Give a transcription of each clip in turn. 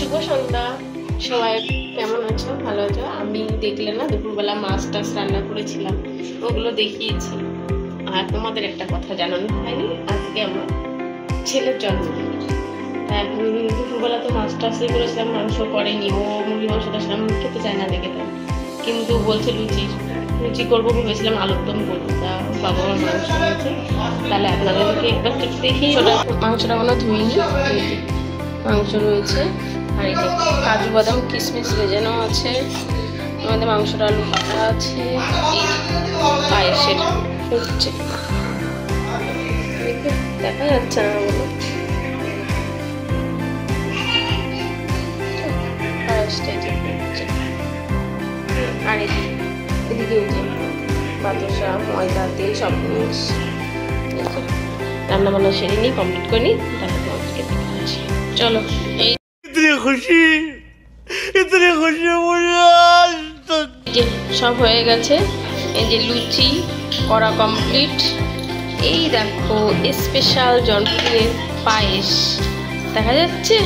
শুভ সন্ধ্যা, সবাই কেমন আছো? ভালো আছো? আমি দেখলে না দুপুরবেলা মাছ টাছ রান্না করেছিলাম, ওগুলো দেখিয়েছি। আর তোমাদের একটা কথা জানানো হয়নি, আজকে আমার ছেলের জন্মদিন। এখন দুপুরবেলা তো মাছ টাছই করেছিলাম, মাংস করেনি। ও মুরগি মাংসটা সেরকম খেতে চায় না দেখে, কিন্তু বলছে লুচি করবো ভেবেছিলাম, আলুর দম করবো। তা বাবা আমার মাংস রয়েছে, তাহলে আপনাদেরকে একবার দেখি। ওটা মাংসটা কোনো ধুইনি, মাংস রয়েছে। আর এই যে কাজু বাদাম কিশমিশ ভেজানো আছে, আমাদের মাংসটা আলু কাটা আছে, এই পায়েসের হচ্ছে দেখা যাচ্ছে না বলো, পায়েসটা হচ্ছে। আর এদিকে এই যে বাতাসা ময়দা তেল সব জিনিস রান্না বান্না সেরে নিই, কমপ্লিট করে নিই, তারপর তোমাদেরকে দেখাচ্ছি। চলো। এই যে সব হয়ে গেছে, এই যে লুচি করা কমপ্লিট। এই দেখো স্পেশাল জন্মদিনের পায়েস দেখা যাচ্ছে।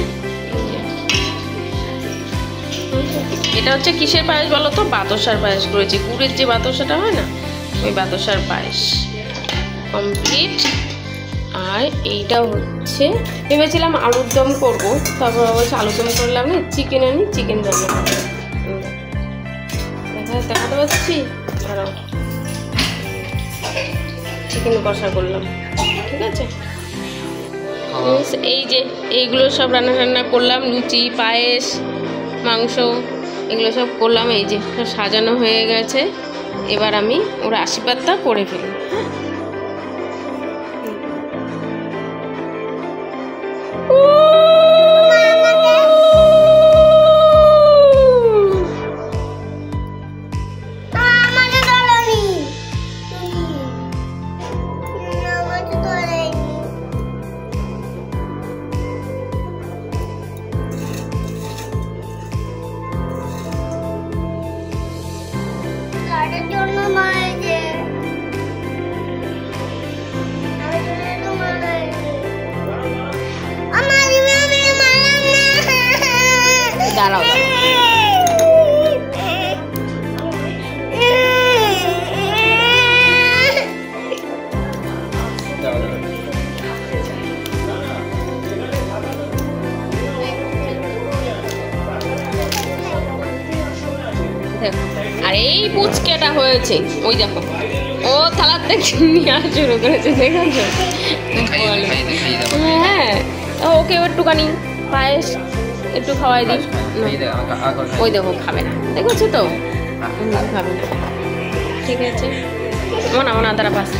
এটা হচ্ছে কিসের পায়েস বলো তো? বাতাসার পায়েস করেছি, গুড়ের যে বাতাসাটা হয় না, ওই বাতাসার পায়েস কমপ্লিট। আর এইটা হচ্ছে ভেবেছিলাম আলুর দম করবো, তারপর বলছে আলুর দম করলাম না, চিকেন আনি, চিকেন রান্না দেখাতে পারছি। ধরো চিকেন কষা করলাম, ঠিক আছে। এই যে এইগুলো সব রান্না করলাম, লুচি পায়েস মাংস এগুলো সব করলাম। এই যে সব সাজানো হয়ে গেছে, এবার আমি ওর আশীর্বাদটা করে ফেলি। দাঁড়াও আর এই পুচকেটা হয়েছে, ওই দেখো ও থালার থেকে নিয়ে আসা শুরু করেছে, দেখেছো? হ্যাঁ, ওকে একটুখানি পায়েস একটু খাওয়াই দিই। ওই দেখো খাবে না, দেখেছো তো? খাবে না, ঠিক আছে। মনা তারা পাস